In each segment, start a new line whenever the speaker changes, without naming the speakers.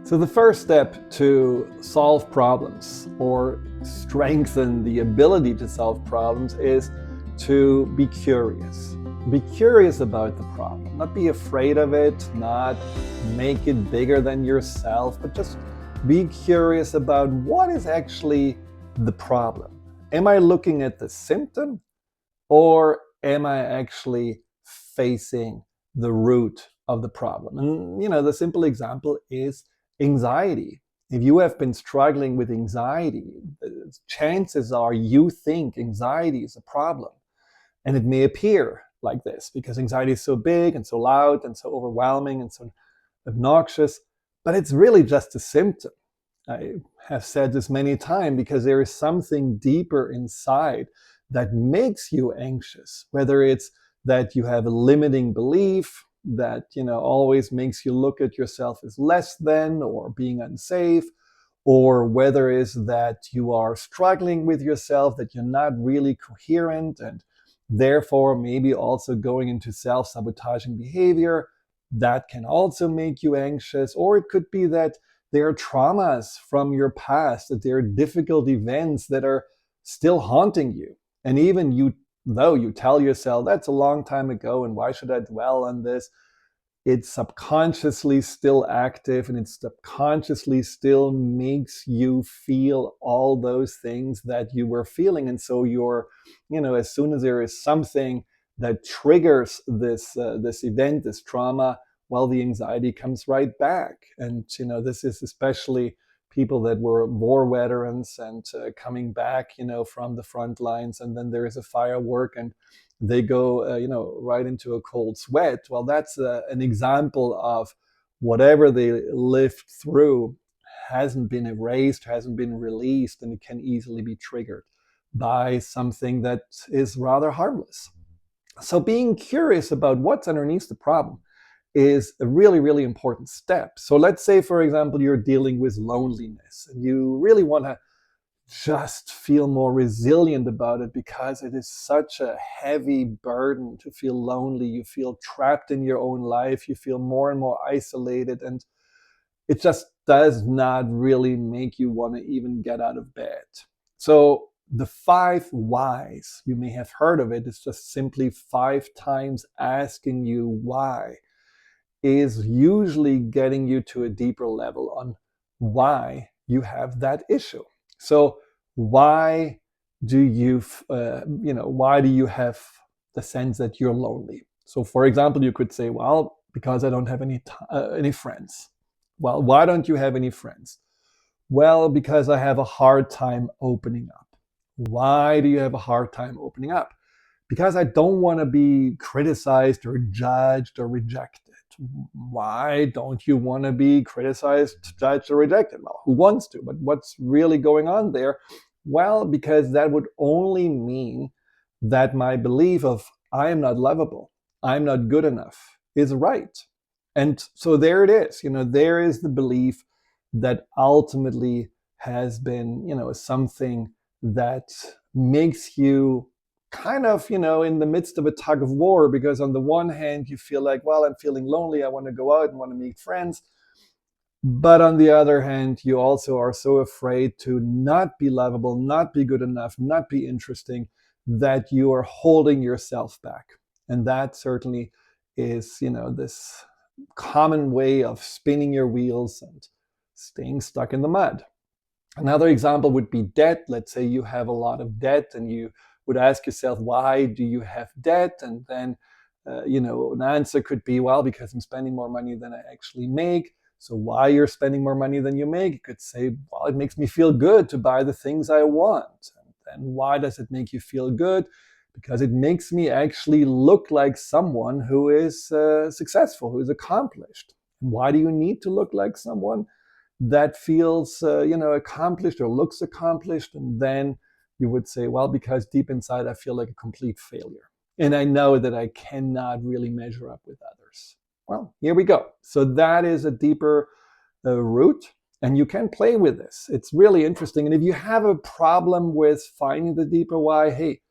So the first step to solve problems or strengthen the ability to solve problems is to be curious. Be curious about the problem, not be afraid of it, not make it bigger than yourself, but just be curious about what is actually the problem. Am I looking at the symptom, or am I actually facing the root of the problem? And the simple example is anxiety. If you have been struggling with anxiety, chances are you think anxiety is a problem. And it may appear like this because anxiety is so big and so loud and so overwhelming and so obnoxious, but it's really just a symptom. I have said this many times because there is something deeper inside that makes you anxious, whether it's that you have a limiting belief that always makes you look at yourself as less than or being unsafe, or whether it's that you are struggling with yourself, that you're not really coherent and therefore maybe also going into self-sabotaging behavior. That can also make you anxious. Or it could be that there are traumas from your past, that there are difficult events that are still haunting you. And even though you tell yourself that's a long time ago and why should I dwell on this, it's subconsciously still active and it subconsciously still makes you feel all those things that you were feeling. And so as soon as there is something that triggers this event, this trauma, well, the anxiety comes right back. And this is especially people that were war veterans and coming back from the front lines, and then there is a firework and they go right into a cold sweat. Well, that's an example of whatever they lived through hasn't been erased, hasn't been released, and it can easily be triggered by something that is rather harmless. So being curious about what's underneath the problem is a really, really important step. So let's say, for example, you're dealing with loneliness and you really want to just feel more resilient about it because it is such a heavy burden to feel lonely. You feel trapped in your own life. You feel more and more isolated, and it just does not really make you want to even get out of bed. So the 5 whys, you may have heard of it, it's just simply 5 times asking you why, is usually getting you to a deeper level on why you have that issue. So why do you have the sense that you're lonely? So for example, you could say, well, because I don't have any friends. Well, why don't you have any friends? Well, because I have a hard time opening up. Why do you have a hard time opening up? Because I don't want to be criticized or judged or rejected. Why don't you want to be criticized, judged, or rejected? Well, who wants to? But what's really going on there? Well, because that would only mean that my belief of I am not lovable, I'm not good enough is right. And so there it is. There is the belief that ultimately has been, something that makes you kind of, in the midst of a tug of war, because on the one hand, you feel like, well, I'm feeling lonely. I want to go out and want to meet friends. But on the other hand, you also are so afraid to not be lovable, not be good enough, not be interesting, that you are holding yourself back. And that certainly is, this common way of spinning your wheels and staying stuck in the mud. Another example would be debt. Let's say you have a lot of debt and you would ask yourself, why do you have debt? And then, an answer could be, well, because I'm spending more money than I actually make. So why you're spending more money than you make? You could say, well, it makes me feel good to buy the things I want. And then why does it make you feel good? Because it makes me actually look like someone who is successful, who is accomplished. And why do you need to look like someone that feels accomplished or looks accomplished? And then you would say, well, because deep inside I feel like a complete failure and I know that I cannot really measure up with others. Well, here we go. So that is a deeper root, and you can play with this. It's really interesting. And if you have a problem with finding the deeper why, hey,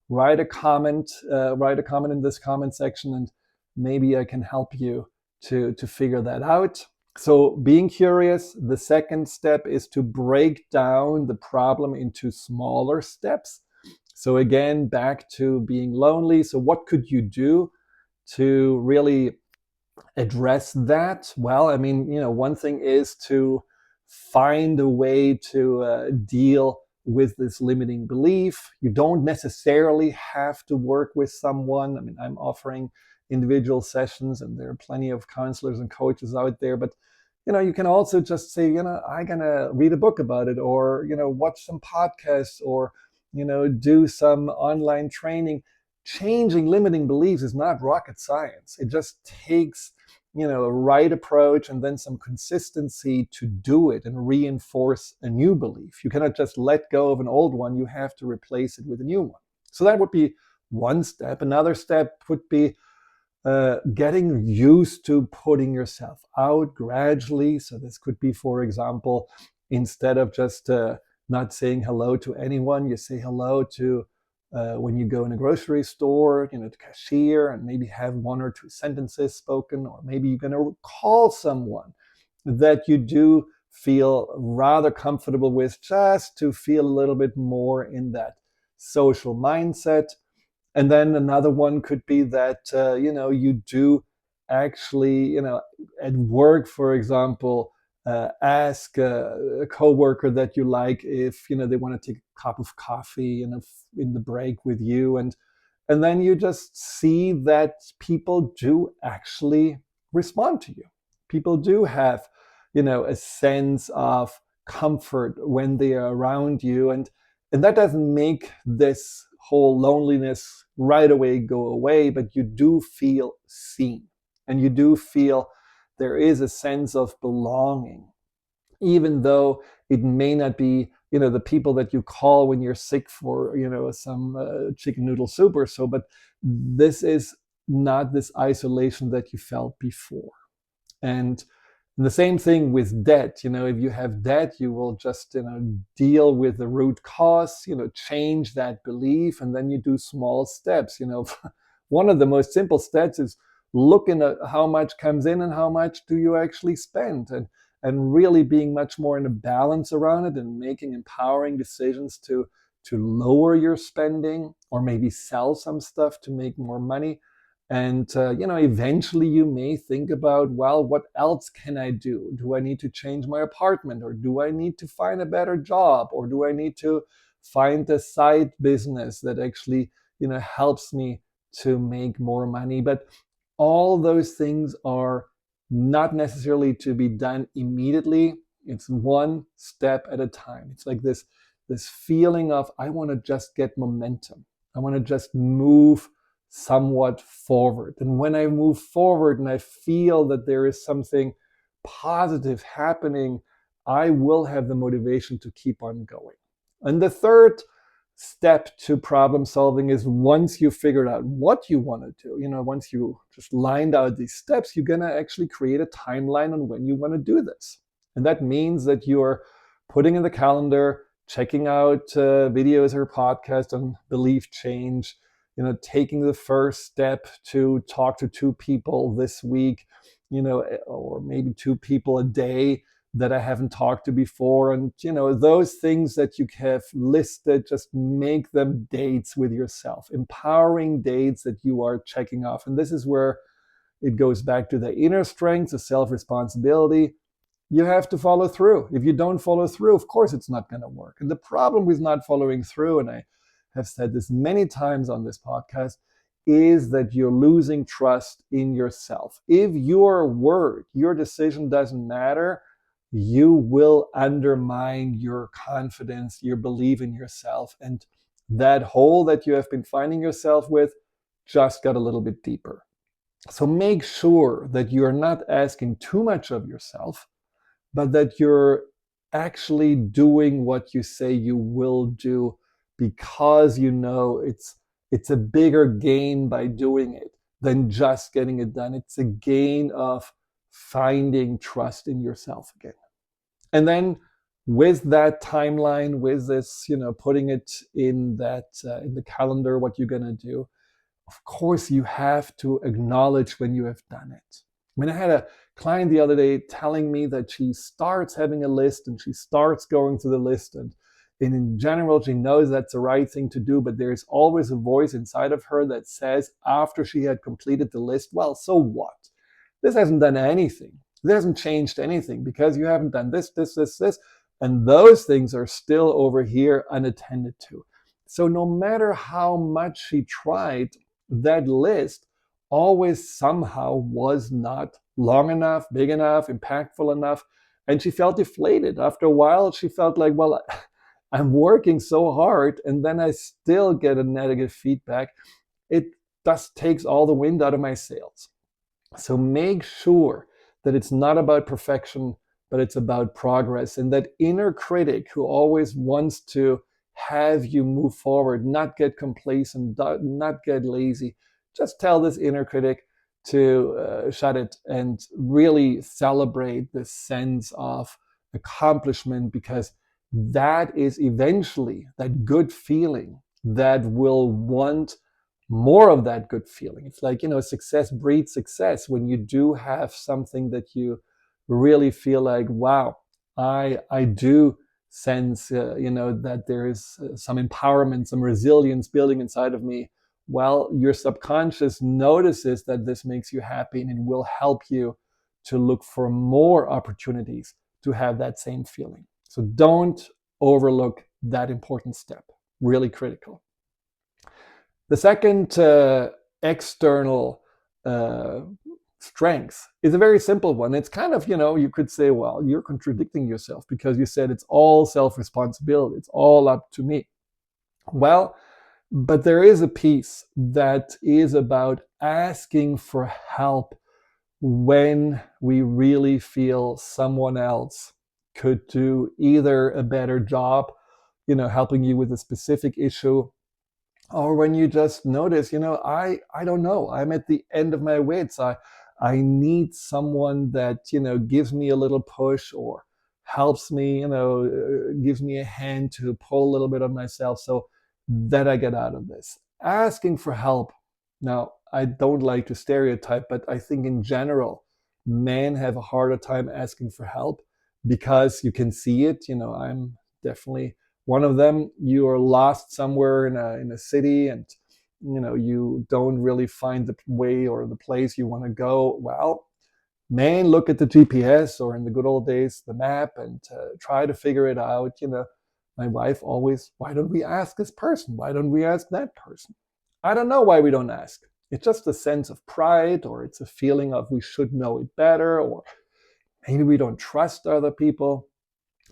write a comment in this comment section, and maybe I can help you to figure that out. So being curious, the second step is to break down the problem into smaller steps. So again, back to being lonely. So what could you do to really address that? Well, I mean, one thing is to find a way to deal with this limiting belief. You don't necessarily have to work with someone. I mean, I'm offering individual sessions, and there are plenty of counselors and coaches out there, but you can also just say, I'm gonna read a book about it, or watch some podcasts, or do some online training. Changing limiting beliefs is not rocket science. It just takes a right approach and then some consistency to do it and reinforce a new belief. You cannot just let go of an old one. You have to replace it with a new one. So that would be one step. Another step would be getting used to putting yourself out gradually. So this could be, for example, instead of just not saying hello to anyone, you say hello to when you go in a grocery store, the cashier, and maybe have one or two sentences spoken, or maybe you're going to call someone that you do feel rather comfortable with, just to feel a little bit more in that social mindset. And then another one could be that you do actually at work, for example, ask a coworker that you like if they want to take a cup of coffee in the break with you, and then you just see that people do actually respond to you. People do have a sense of comfort when they are around you, and that doesn't make this whole loneliness right away go away, but you do feel seen, and you do feel there is a sense of belonging, even though it may not be the people that you call when you're sick for some chicken noodle soup or so, but this is not this isolation that you felt before. And the same thing with debt. If you have debt, you will just deal with the root cause, change that belief, and then you do small steps. One of the most simple steps is looking at how much comes in and how much do you actually spend, and really being much more in a balance around it, and making empowering decisions to lower your spending, or maybe sell some stuff to make more money. And eventually you may think about, well, what else can I do? Do I need to change my apartment, or do I need to find a better job, or do I need to find a side business that actually helps me to make more money? But all those things are not necessarily to be done immediately. It's one step at a time. It's like this feeling of, I want to just get momentum. I want to just move somewhat forward. And when I move forward and I feel that there is something positive happening, I will have the motivation to keep on going. And the third step to problem solving is, once you figured out what you want to do, once you just lined out these steps, you're going to actually create a timeline on when you want to do this. And that means that you're putting in the calendar, checking out videos or podcasts on belief change, taking the first step to talk to two people this week, or maybe two people a day that I haven't talked to before. And, those things that you have listed, just make them dates with yourself, empowering dates that you are checking off. And this is where it goes back to the inner strength, the self-responsibility. You have to follow through. If you don't follow through, of course, it's not going to work. And the problem with not following through, and I have said this many times on this podcast, is that you're losing trust in yourself. If your word, your decision doesn't matter, you will undermine your confidence, your belief in yourself. And that hole that you have been finding yourself with just got a little bit deeper. So make sure that you're not asking too much of yourself, but that you're actually doing what you say you will do, because it's a bigger gain by doing it than just getting it done. It's a gain of finding trust in yourself again. And then with that timeline, with this, putting it in that in the calendar, what you're gonna do, of course, you have to acknowledge when you have done it. I mean, I had a client the other day telling me that she starts having a list and she starts going through the list, and in general she knows that's the right thing to do, but there's always a voice inside of her that says after she had completed the list, well, so what? This hasn't done anything. This hasn't changed anything because you haven't done this, and those things are still over here unattended to. So no matter how much she tried, that list always somehow was not long enough, big enough, impactful enough. And she felt deflated. After a while, she felt like, well, I'm working so hard and then I still get a negative feedback. It just takes all the wind out of my sails. So make sure that it's not about perfection, but it's about progress. And that inner critic who always wants to have you move forward, not get complacent, not get lazy, just tell this inner critic to shut it and really celebrate this sense of accomplishment, because that is eventually that good feeling that will want more of that good feeling. It's like, success breeds success. When you do have something that you really feel like, wow, I do sense, that there is some empowerment, some resilience building inside of me. Well, your subconscious notices that this makes you happy, and it will help you to look for more opportunities to have that same feeling. So don't overlook that important step. Really critical. The second external strength is a very simple one. It's kind of, you could say, well, you're contradicting yourself because you said it's all self-responsibility. It's all up to me. Well, but there is a piece that is about asking for help when we really feel someone else could do either a better job, helping you with a specific issue, or when you just notice, I don't know, I'm at the end of my wits. I need someone that, gives me a little push or helps me, gives me a hand to pull a little bit of myself so that I get out of this. Asking for help. Now, I don't like to stereotype, but I think in general, men have a harder time asking for help because you can see it. I'm definitely one of them. You are lost somewhere in a city, and you don't really find the way or the place you want to go. Well, man, look at the GPS, or in the good old days, the map, and try to figure it out. My wife always, why don't we ask this person? Why don't we ask that person? I don't know why we don't ask. It's just a sense of pride, or it's a feeling of we should know it better, or maybe we don't trust other people.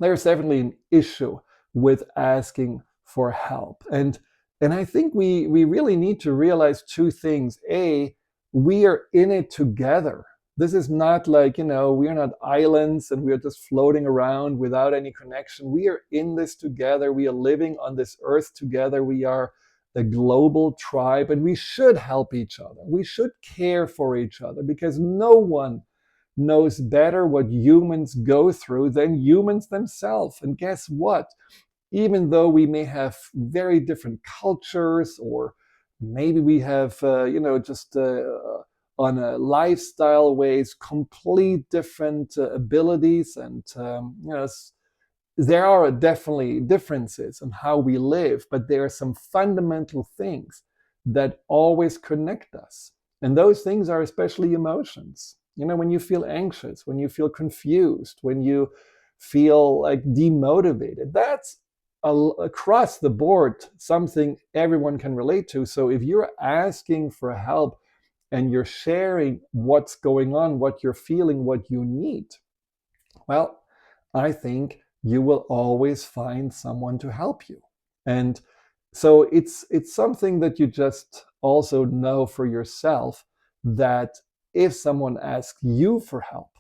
There's definitely an issue with asking for help. And I think we really need to realize two things. A, we are in it together. This is not like, we are not islands and we are just floating around without any connection. We are in this together. We are living on this earth together. We are a global tribe, and we should help each other. We should care for each other, because no one knows better what humans go through than humans themselves. And guess what? Even though we may have very different cultures, or maybe we have, just on a lifestyle ways, complete different abilities, and there are definitely differences in how we live, but there are some fundamental things that always connect us. And those things are especially emotions. When you feel anxious, when you feel confused, when you feel like demotivated, that's across the board something everyone can relate to. So if you're asking for help and you're sharing what's going on, what you're feeling, what you need, well, I think you will always find someone to help you. And so it's something that you just also know for yourself, that if someone asks you for help,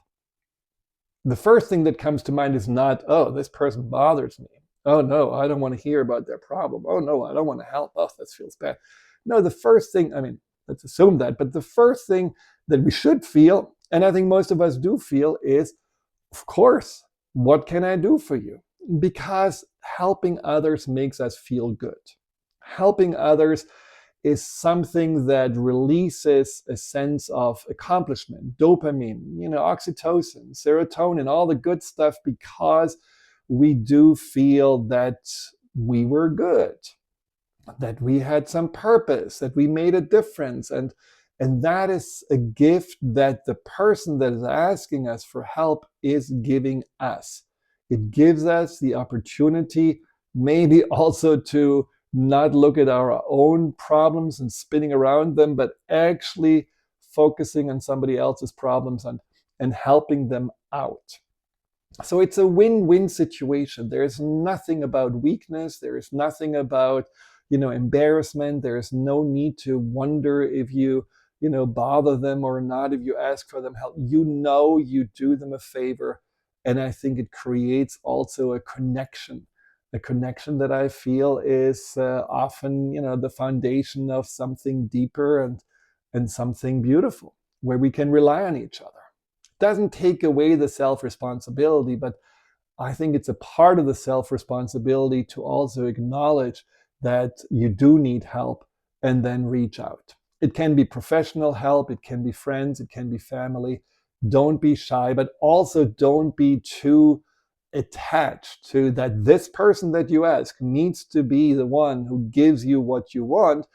the first thing that comes to mind is not, oh, this person bothers me. Oh no, I don't want to hear about their problem. Oh no, I don't want to help. Oh, that feels bad. No, the first thing, let's assume that, but the first thing that we should feel, and I think most of us do feel, is, of course, what can I do for you? Because helping others makes us feel good. Helping others is something that releases a sense of accomplishment, dopamine, oxytocin, serotonin, all the good stuff, because we do feel that we were good, that we had some purpose, that we made a difference. And that is a gift that the person that is asking us for help is giving us. It gives us the opportunity maybe also to not look at our own problems and spinning around them, but actually focusing on somebody else's problems and helping them out. So it's a win-win situation. There's nothing about weakness. There is nothing about, embarrassment. There is no need to wonder if you bother them or not, if you ask for them help. You do them a favor. And I think it creates also a connection that I feel is often, the foundation of something deeper and something beautiful, where we can rely on each other. Doesn't take away the self-responsibility, but I think it's a part of the self-responsibility to also acknowledge that you do need help and then reach out. It can be professional help, it can be friends, it can be family. Don't be shy, but also don't be too attached to that this person that you ask needs to be the one who gives you what you want,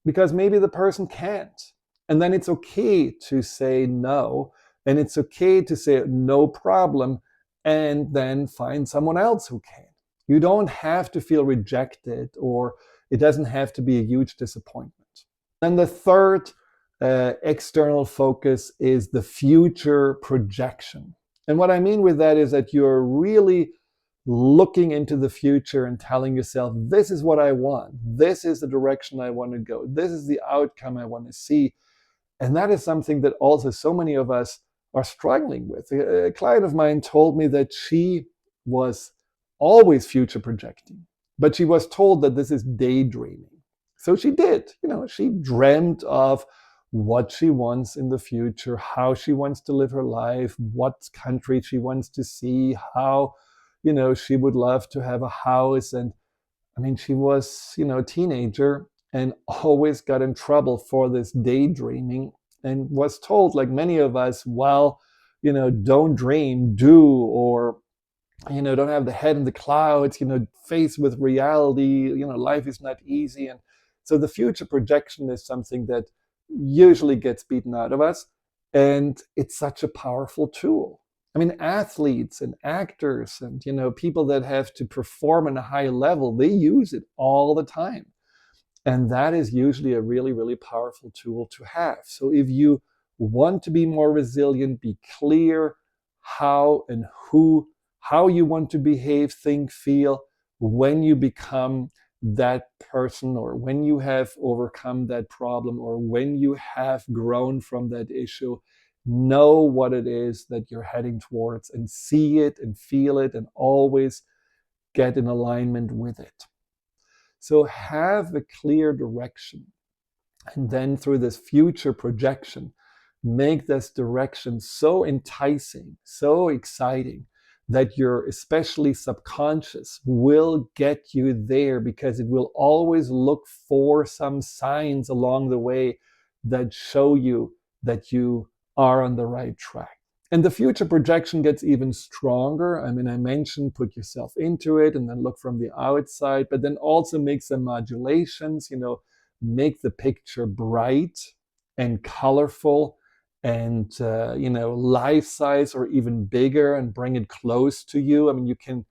because maybe the person can't. And then it's okay to say no, and it's okay to say no problem, and then find someone else who can. You don't have to feel rejected, or it doesn't have to be a huge disappointment. Then the third external focus is the future projection. And what I mean with that is that you're really looking into the future and telling yourself, this is what I want. This is the direction I want to go. This is the outcome I want to see. And that is something that also so many of us are struggling with. A client of mine told me that she was always future projecting, but she was told that this is daydreaming. So she did, she dreamt of what she wants in the future, how she wants to live her life, what country she wants to see, how, she would love to have a house. And I mean, she was, a teenager and always got in trouble for this daydreaming, and was told, like many of us, well, don't dream, do, or, don't have the head in the clouds, face with reality, life is not easy. And so the future projection is something that usually gets beaten out of us. And it's such a powerful tool. I mean, athletes and actors and, people that have to perform on a high level, they use it all the time. And that is usually a really, really powerful tool to have. So if you want to be more resilient, be clear how and how you want to behave, think, feel when you become that person, or when you have overcome that problem, or when you have grown from that issue. Know what it is that you're heading towards, and see it and feel it, and always get in alignment with it. So have a clear direction. And then through this future projection, make this direction so enticing, so exciting, that your especially subconscious will get you there, because it will always look for some signs along the way that show you that you are on the right track. And the future projection gets even stronger. I mean, I mentioned put yourself into it and then look from the outside, but then also make some modulations, make the picture bright and colorful and, life size or even bigger, and bring it close to you. I mean, you can,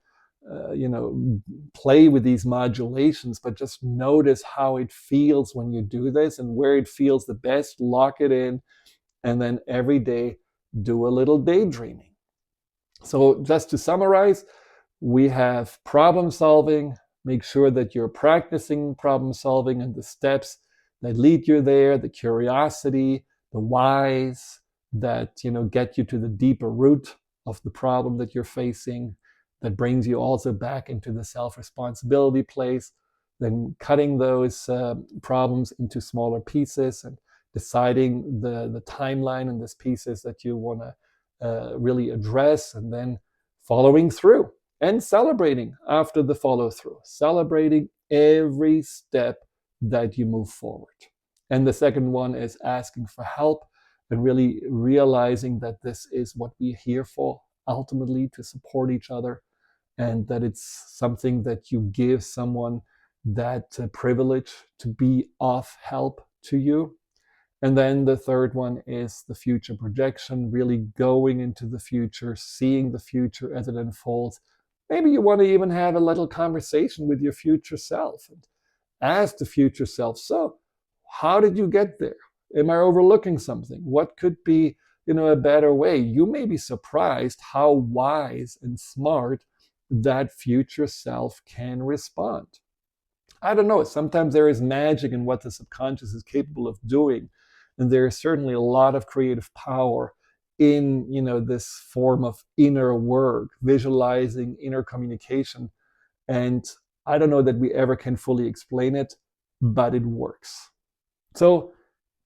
play with these modulations, but just notice how it feels when you do this, and where it feels the best, lock it in, and then every day do a little daydreaming. So just to summarize, we have problem solving. Make sure that you're practicing problem solving and the steps that lead you there, the curiosity, the whys that get you to the deeper root of the problem that you're facing, that brings you also back into the self-responsibility place. Then cutting those problems into smaller pieces, and deciding the timeline and these pieces that you want to really address, and then following through and celebrating after the follow through, celebrating every step that you move forward. And the second one is asking for help and really realizing that this is what we're here for, ultimately to support each other, and that it's something that you give someone that privilege to be of help to you. And then the third one is the future projection, really going into the future, seeing the future as it unfolds. Maybe you want to even have a little conversation with your future self and ask the future self, so how did you get there? Am I overlooking something? What could be, a better way? You may be surprised how wise and smart that future self can respond. I don't know, sometimes there is magic in what the subconscious is capable of doing. And there is certainly a lot of creative power in, this form of inner work, visualizing, inner communication. And I don't know that we ever can fully explain it, but it works. So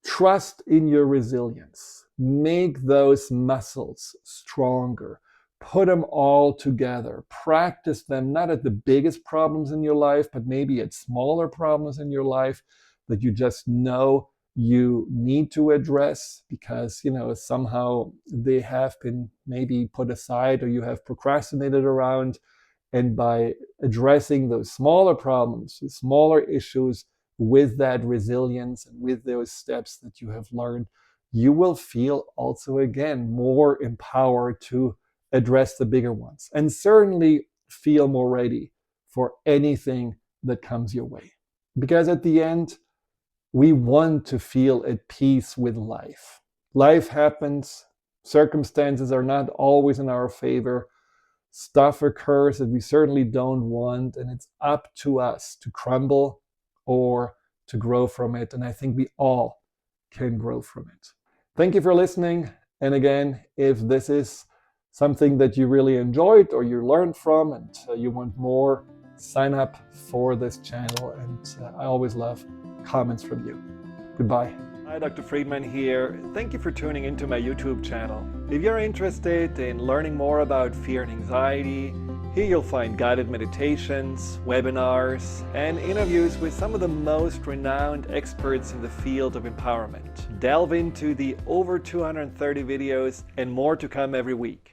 trust in your resilience. Make those muscles stronger. Put them all together. Practice them not at the biggest problems in your life, but maybe at smaller problems in your life that you just know you need to address because, somehow they have been maybe put aside or you have procrastinated around. And by addressing those smaller problems, smaller issues with that resilience and with those steps that you have learned, you will feel also again more empowered to address the bigger ones and certainly feel more ready for anything that comes your way. Because at the end, we want to feel at peace with life. Life happens, circumstances are not always in our favor. Stuff occurs that we certainly don't want, and it's up to us to crumble or to grow from it. And I think we all can grow from it. Thank you for listening. And again, if this is something that you really enjoyed or you learned from and you want more, sign up for this channel. And I always love comments from you. Goodbye. Hi, Dr. Friedemann here. Thank you for tuning into my YouTube channel. If you're interested in learning more about fear and anxiety, here you'll find guided meditations, webinars, and interviews with some of the most renowned experts in the field of empowerment. Delve into the over 230 videos and more to come every week.